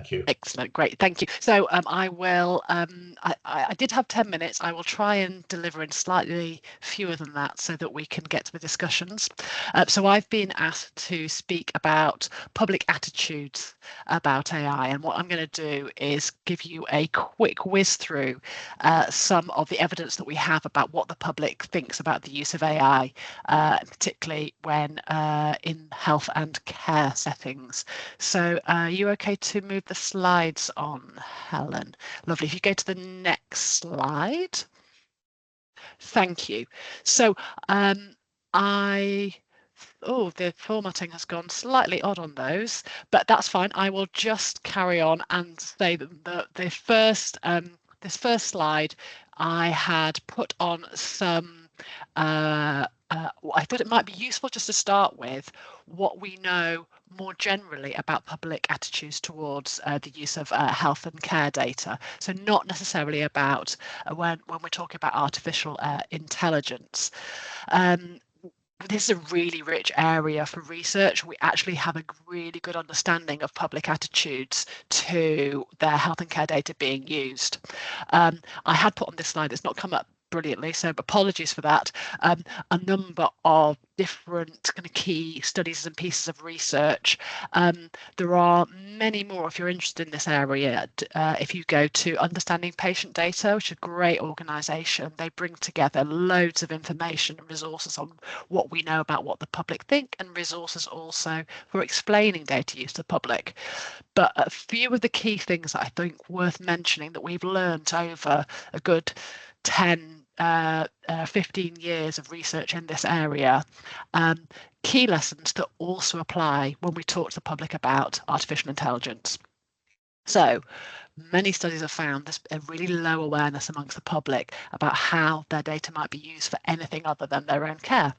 Thank you. Excellent, great, thank you. So I will, I did have 10 minutes. I will try and deliver in slightly fewer than that so that we can get to the discussions. So I've been asked to speak about public attitudes about AI, and what I'm going to do is give you a quick whiz through some of the evidence that we have about what the public thinks about the use of AI, particularly when in health and care settings. So are you okay to move the slides on, Helen? Lovely. If you go to the next slide. Thank you. So oh, the formatting has gone slightly odd on those, but that's fine. I will just carry on and say that the first this first slide I had put on some I thought it might be useful just to start with what we know more generally about public attitudes towards the use of health and care data. So not necessarily about when we're talking about artificial intelligence. This is a really rich area for research. We actually have a really good understanding of public attitudes to their health and care data being used. I had put on this slide, it's not come up brilliantly, so apologies for that, a number of different kind of key studies and pieces of research. There are many more if you're interested in this area. If you go to Understanding Patient Data, which is a great organisation, they bring together loads of information and resources on what we know about what the public think, and resources also for explaining data use to the public. But a few of the key things that I think worth mentioning that we've learned over a good 15 years of research in this area, key lessons that also apply when we talk to the public about artificial intelligence. So many studies have found there's a really low awareness amongst the public about how their data might be used for anything other than their own care.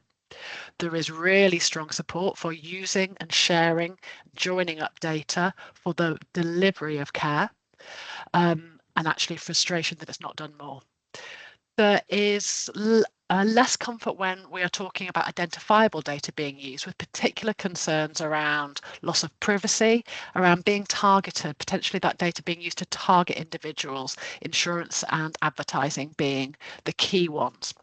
There is really strong support for using and sharing, joining up data for the delivery of care, and actually frustration that it's not done more. There is less comfort when we are talking about identifiable data being used, with particular concerns around loss of privacy, around being targeted, potentially that data being used to target individuals, insurance and advertising being the key ones.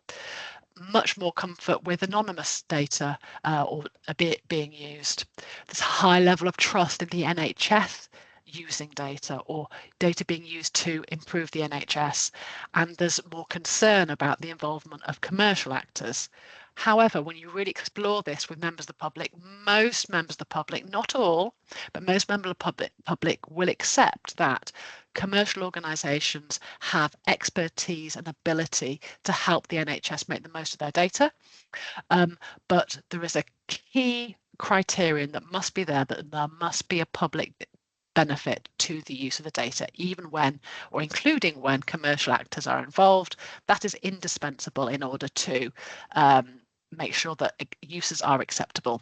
Much more comfort with anonymous data or a bit being used. There's a high level of trust in the NHS using data, or data being used to improve the NHS, and there's more concern about the involvement of commercial actors. However, when you really explore this with members of the public, most members of the public, not all, but most members of the public will accept that commercial organisations have expertise and ability to help the NHS make the most of their data. But there is a key criterion that must be there, that there must be a public benefit to the use of the data, even when, or including when, commercial actors are involved. That is indispensable in order to make sure that uses are acceptable.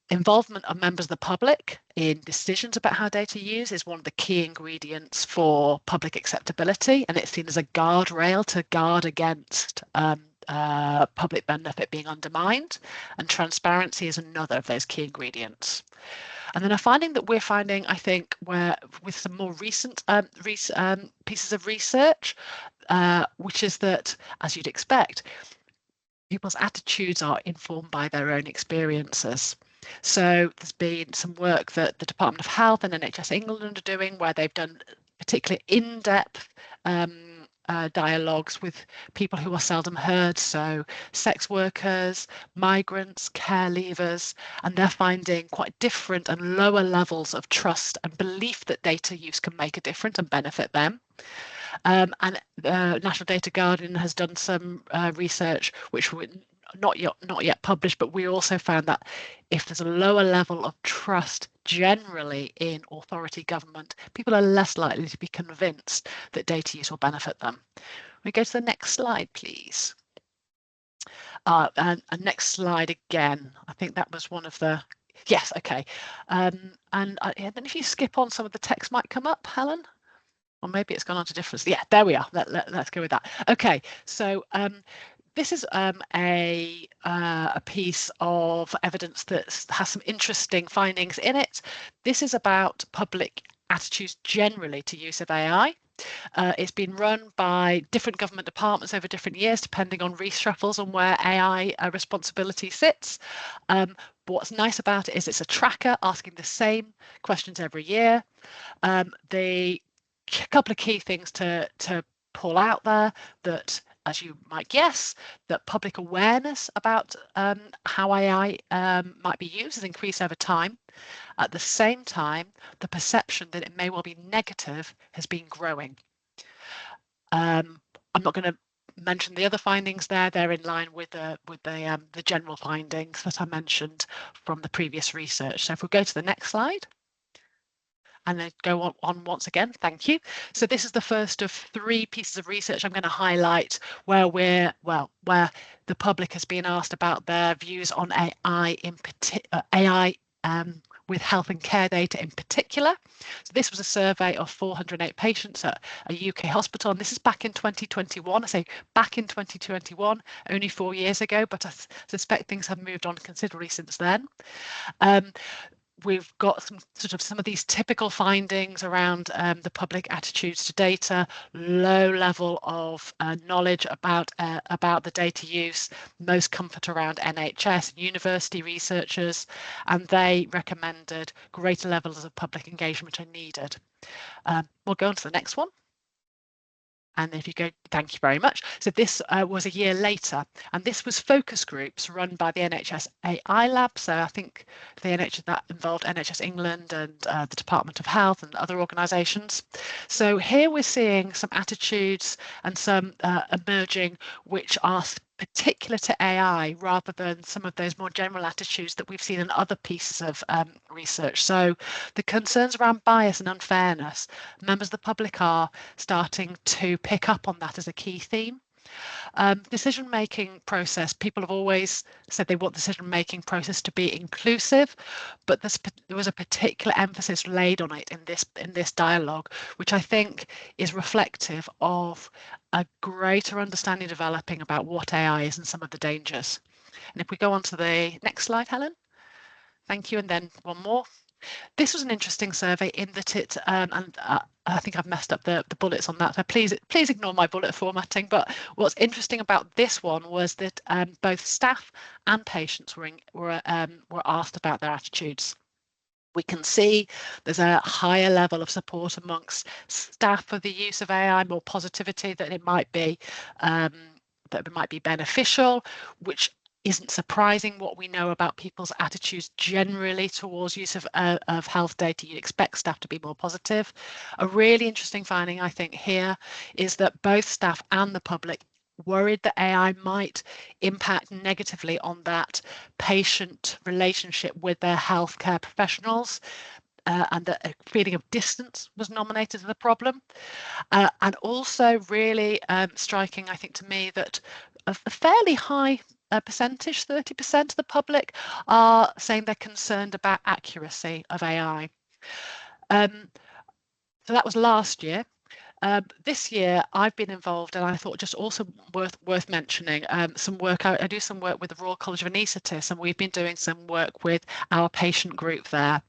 Involvement of members of the public in decisions about how data use is one of the key ingredients for public acceptability, and it's seen as a guardrail to guard against public benefit being undermined, and transparency is another of those key ingredients. And then a finding that we're finding, I think, where with some more recent pieces of research, which is that, as you'd expect, people's attitudes are informed by their own experiences. So there's been some work that the Department of Health and NHS England are doing, where they've done particularly in-depth dialogues with people who are seldom heard, so sex workers, migrants, care leavers, and they're finding quite different and lower levels of trust and belief that data use can make a difference and benefit them. And National Data Guardian has done some research which were not yet published, but we also found that if there's a lower level of trust generally in authority government, people are less likely to be convinced that data use will benefit them. We go to the next slide, please. And next slide again. I think that was one of the, yes, okay. And then if you skip on, some of the text might come up, Helen. Or maybe it's gone on to difference. Yeah, there we are. Let's go with that. Okay, so this is a piece of evidence that has some interesting findings in it. This is about public attitudes generally to use of AI. It's been run by different government departments over different years, depending on reshuffles on where AI responsibility sits. But what's nice about it is it's a tracker asking the same questions every year. The couple of key things to pull out there that, as you might guess, that public awareness about how AI might be used has increased over time. At the same time, the perception that it may well be negative has been growing. I'm not going to mention the other findings there. They're in line with the general findings that I mentioned from the previous research. So if we go to the next slide. And then go on once again, thank you. So this is the first of 3 pieces of research I'm going to highlight where where the public has been asked about their views on AI with health and care data in particular. So this was a survey of 408 patients at a UK hospital, and this is back in 2021. I say back in 2021, only 4 years ago, but I suspect things have moved on considerably since then. We've got some of these typical findings around the public attitudes to data, low level of knowledge about the data use, most comfort around NHS and university researchers, and they recommended greater levels of public engagement are needed. We'll go on to the next one. And if you go, thank you very much. So this was a year later, and this was focus groups run by the NHS AI Lab. So I think the NHS that involved NHS England and the Department of Health and other organisations. So here we're seeing some attitudes and some emerging which are particular to AI rather than some of those more general attitudes that we've seen in other pieces of research. So the concerns around bias and unfairness, members of the public are starting to pick up on that as a key theme. Decision-making process, people have always said they want the decision-making process to be inclusive, but there was a particular emphasis laid on it in this dialogue, which I think is reflective of a greater understanding developing about what AI is and some of the dangers. And if we go on to the next slide, Helen. Thank you, and then one more. This was an interesting survey in that it, and I think I've messed up the bullets on that, so please ignore my bullet formatting. But what's interesting about this one was that both staff and patients were asked about their attitudes. We can see there's a higher level of support amongst staff for the use of AI, more positivity that it might be beneficial, which isn't surprising what we know about people's attitudes generally towards use of health data. You'd expect staff to be more positive. A really interesting finding, I think, here is that both staff and the public worried that AI might impact negatively on that patient relationship with their healthcare professionals, and that a feeling of distance was nominated as the problem. And also really striking, I think, to me, that a fairly high percentage, 30% of the public, are saying they're concerned about accuracy of AI. So that was last year. This year I've been involved, and I thought just also worth mentioning some work. I do some work with the Royal College of Anaesthetists, and we've been doing some work with our patient group there.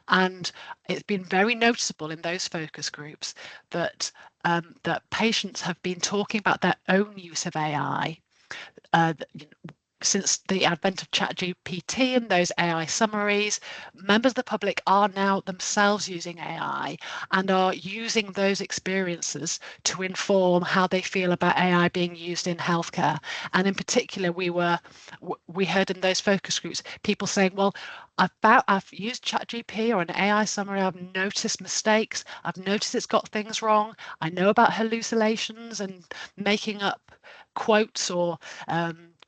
And it's been very noticeable in those focus groups that that patients have been talking about their own use of AI. Since the advent of ChatGPT and those AI summaries, members of the public are now themselves using AI and are using those experiences to inform how they feel about AI being used in healthcare. And in particular, we heard in those focus groups people saying, well, I've used ChatGPT or an AI summary, I've noticed mistakes, I've noticed it's got things wrong, I know about hallucinations and making up quotes or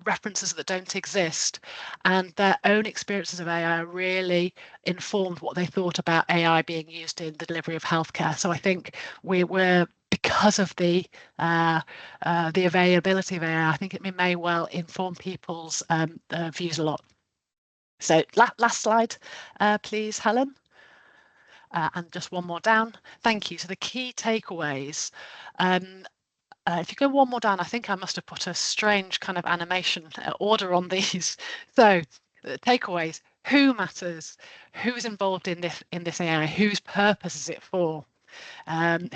references that don't exist, and their own experiences of AI really informed what they thought about AI being used in the delivery of healthcare. So I think we're because of the availability of AI, I think it may well inform people's views a lot. So last slide, please, Helen. And just one more down. Thank you. So the key takeaways. If you go one more down, I think I must have put a strange kind of animation order on these. So takeaways: who matters, who's involved in this AI, whose purpose is it for,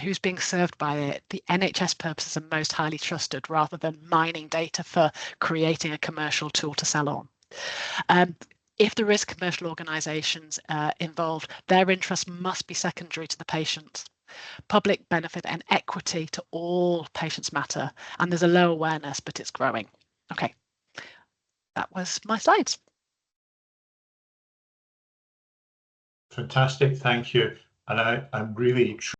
who's being served by it. The NHS purposes are most highly trusted rather than mining data for creating a commercial tool to sell on. If there is commercial organisations involved, their interests must be secondary to the patient. Public benefit and equity to all patients matter, and there's a low awareness, but it's growing. Okay, that was my slides. Fantastic, thank you. And I'm really